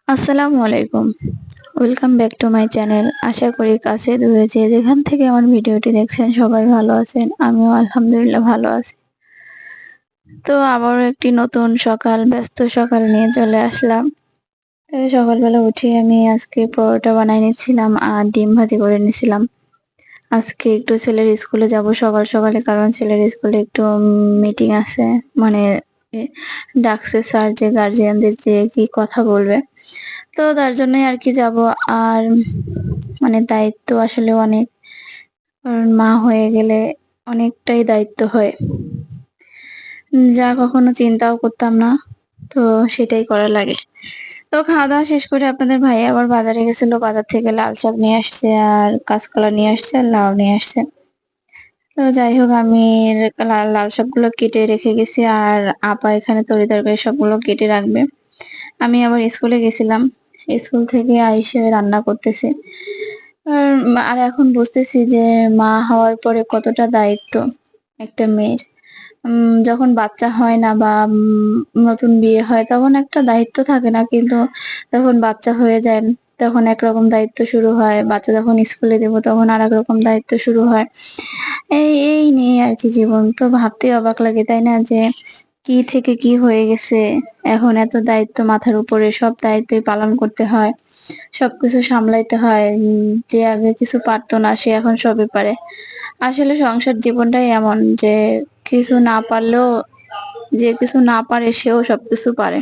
আসসালামু আলাইকুম। Welcome back to my channel. আশা করি কাছে দূরে যে যেখান থেকে আমার ভিডিওটি দেখছেন সবাই ভালো আছেন। আমিও আলহামদুলিল্লাহ ভালো আছি। তো আবারও একটি নতুন সকাল, ব্যস্ত সকাল নিয়ে চলে আসলাম। তো সকালবেলা উঠে আমি আজকে পরোটা বানাই নিচ্ছিলাম আর ডিম ভাজি করে নিছিলাম। আজকে একটু ছেলের স্কুলে যাব সকাল সকালে, কারণ ছেলের স্কুলে একটু মিটিং আছে। মানে এ ডাকছে স্যার যে গার্জিয়ানদের যে কি কথা বলবে। তো তার জন্যই আরকি যাব। আর দায়িত্ব আসলে অনেক। কারণ মা হয়ে গেলে অনেকটাই দায়িত্ব হয়। যা কখনো চিন্তাও করতাম না। তো সেটাই করা লাগে। তো খাওয়া-দাওয়া শেষ করে আপনাদের ভাইয়া আবার বাজারে গেছিল। বাজার থেকে লাল শাক নিয়ে আসছে আর কাঁচকলা নিয়ে আসছে আর লাউ নিয়ে আসছে। তো যাই হোক, আমি লাল শাকগুলো কেটে রেখে গেছি আর আপা এখানে তরি-তরকারি সবগুলো কেটে রাখবে। আমি আবার স্কুলে গেছিলাম। স্কুল থেকে আইসে রান্না করতেছি। আর এখন বুঝতেছি যে মা হওয়ার পরে কতটা দায়িত্ব একটা মেয়ের। যখন বাচ্চা হয় না বা নতুন বিয়ে হয় তখন একটা দায়িত্ব থাকে না, কিন্তু যখন বাচ্চা হয়ে যায় তখন একরকম দায়িত্ব শুরু হয়। বাচ্চা যখন স্কুলে দেব তখন আরেক রকম দায়িত্ব শুরু হয়। এই নিয়ে আরকি জীবন। তো ভাবতেই অবাক লাগে, তাই না? যে কি থেকে কি হয়ে গেছে। এখন এত দায়িত্ব মাথার উপরে, সব দায়িত্বই পালন করতে হয়। সবকিছু সামলাইতে হয়। যে আগে কিছু পারতো না সে এখন সবই পারে। আসলে সংসার জীবনটাই এমন যে কিছু না পারলেও, যে কিছু না পারে সেও সবকিছু পারে।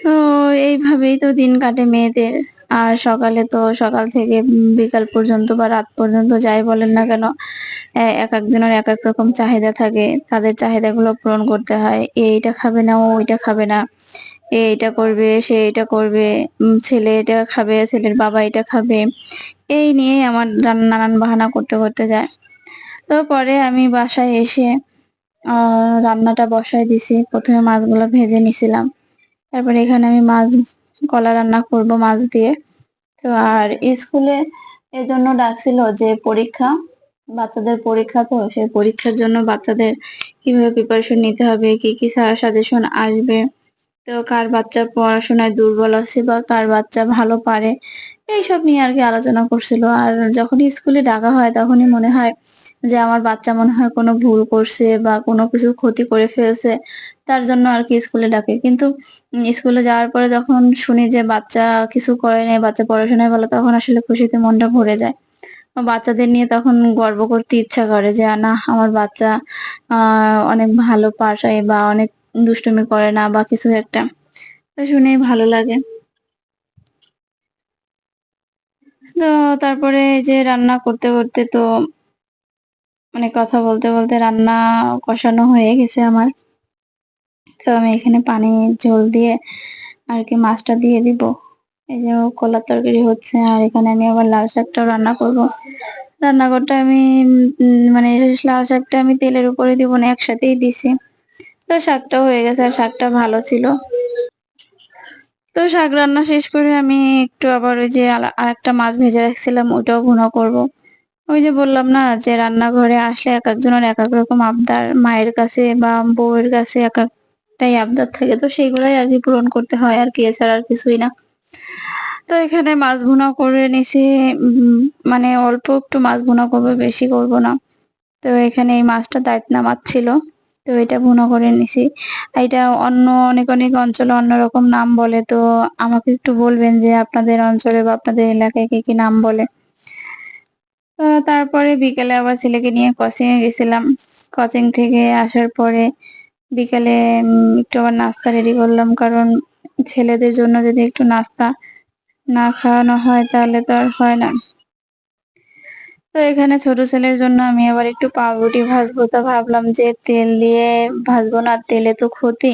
তো এইভাবেই তো দিন কাটে মেয়েদের। আর সকাল থেকে বিকাল পর্যন্ত বা রাত পর্যন্ত যাই বলেন না কেন, একেকজনের একেক রকম চাহিদা থাকে। তাদের চাহিদাগুলো পূরণ করতে হয়। এ এইটা খাবে না, ও ওইটা খাবে না। এ এটা করবে, সে এটা করবে। ছেলে এটা খাবে, ছেলের বাবা এটা খাবে। এই নিয়েই আমার নানান বাহানা করতে যায়। তো পরে আমি বাসায় এসে আ রান্নাটা বসায় দিছি। ১ম এ মাছগুলো ভেজে নিছিলাম। তারপরে এখানে আমি কলা রান্না করব মাছ দিয়ে। তো আর স্কুলে এজন্য ডাকছিল যে পরীক্ষা, বাচ্চাদের পরীক্ষা, তো সেই পরীক্ষার জন্য বাচ্চাদের কিভাবে প্রিপারেশন নিতে হবে, কি সাজেশন আসবে, তো কার বাচ্চা পড়াশোনায় দুর্বল আছে বা কার বাচ্চা ভালো পারে, এইসব নিয়ে আরকি আলোচনা করছিল। আর যখনই স্কুলে ডাকা হয় তখনই মনে হয় যে আমার বাচ্চা মনে হয় কোনো ভুল করছে বা কোনো কিছু ক্ষতি করে ফেলছে। তার জন্য আরকি স্কুলে ডাকে। কিন্তু স্কুলে যাওয়ার পরে যখন শুনি যে বাচ্চা কিছু করে নাই, বাচ্চা পড়াশোনায় ভালো, তখন আসলে খুশিতে মনটা ভরে যায়। বাচ্চাদের নিয়ে তখন গর্ব করতে ইচ্ছা করে যে না, আমার বাচ্চা আ অনেক ভালো পাঠায় বা অনেক দুষ্টুমি করে না বা কিছু একটা। তো শুনেই ভালো লাগে। তো তারপরে এই যে রান্না করতে তো কথা বলতে রান্না কষানো হয়ে গেছে আমার। তো আমি এখানে পানি ঝোল দিয়ে আরকি মাছটা দিয়ে দিব। এই যে কলার তরকারি হচ্ছে আর এখানে আমি আবার লাল শাকটাও রান্না করব। রান্নাঘরটা আমি লাল শাকটা আমি তেলের উপরে দিব না, একসাথেই দিছি। তো শাকটাও হয়ে গেছে আর শাকটা ভালো ছিল। তো শাক রান্না শেষ করে আমি একটু আবার ওই যে আরেকটা মাছ ভেজে রাখছিলাম ওইটাও ভুনা করব। ওই যে বললাম না যে রান্নাঘরে আসলে একেকজনের একেক রকম আবদার, মায়ের কাছে বা বউয়ের কাছে একেকটাই আবদার থাকে। তো সেগুলাই আরকি পূরণ করতে হয় আরকি, এছাড়া আর কিছুই না। তো এখানে মাছ ভুনা করে নিছি। উম অল্প একটু মাছ ভুনা করব, বেশি করব না। তো এখানে এই মাছটা দাঁত নামাচ্ছিল। তো এটা ভুনা করে নিছি। এটা অনেক অঞ্চলে অন্যরকম নাম বলে। তো আমাকে একটু বলবেন যে আপনাদের অঞ্চলে বা আপনাদের এলাকায় কি নাম বলে। তো তারপরে বিকেলে আবার ছেলেকে নিয়ে কোচিং এ গেছিলাম। কোচিং থেকে আসার পরে বিকালে একটু আবার নাস্তা রেডি করলাম। কারণ ছেলেদের জন্য যদি একটু নাস্তা না খাওয়ানো হয় তাহলে তো আর হয় না। তো এখানে ছোট ছেলের জন্য আমি আবার একটু পাউরুটি ভাজবো। তো ভাবলাম যে তেল দিয়ে ভাজবো না, তেলে তো ক্ষতি।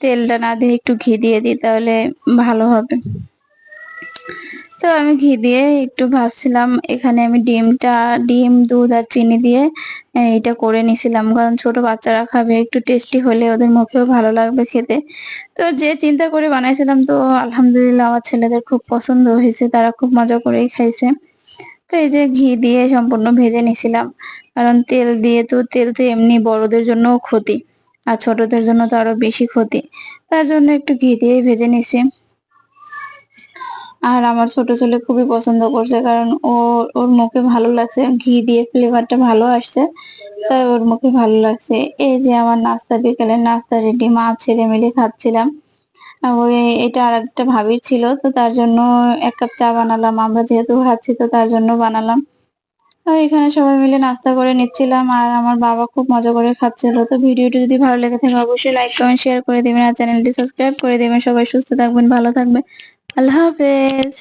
তেলটা না দিয়ে একটু ঘি দিয়ে দিই, তাহলে ভালো হবে। তো আমি ঘি দিয়ে একটু ভাজছিলাম। এখানে আমি ডিম, দুধ আর চিনি দিয়ে এটা করে নিছিলাম। কারণ ছোট বাচ্চারা খাবে, একটু টেস্টি হলে ওদের মুখেও ভালো লাগবে খেতে। তো যে চিন্তা করে বানাইছিলাম, তো আলহামদুলিল্লাহ আমার ছেলেদের খুব পছন্দ হয়েছে। তারা খুব মজা করেই খাইছে। তো এই যে ঘি দিয়ে সম্পূর্ণ ভেজে নিছিলাম। কারণ তেল তো এমনি বড়দের জন্যও ক্ষতি। আর ছোটদের জন্য তো আরো বেশি ক্ষতি, তার জন্য একটু ঘি দিয়ে ভেজে নিছি। আর আমার ছোট ছেলে খুবই পছন্দ করছে, কারণ ওর মুখে ভালো লাগছে, ঘি দিয়ে ফ্লেভারটা ভালো আসছে, তাই ওর মুখে ভালো লাগছে। এই যে আমার নাস্তা, বিকেলের নাস্তা রেডি, মা ছেলে মিলে খাচ্ছিলাম। ওই এটা আর একটা ভাবির ছিল, তো তার জন্য 1 কাপ চা বানালাম, আমরা যেহেতু খাচ্ছি তো তার জন্য বানালাম। এখানে সবাই মিলে নাস্তা করে নিচ্ছিলাম, আর আমার বাবা খুব মজা করে খাচ্ছিল। তো ভিডিওটি যদি ভালো লেগে থাকে অবশ্যই লাইক কমেন্ট শেয়ার করে দিবেন, আর চ্যানেলটি সাবস্ক্রাইব করে দিবেন। সবাই সুস্থ থাকবেন, ভালো থাকবেন, আল্লাহ হাফেজ।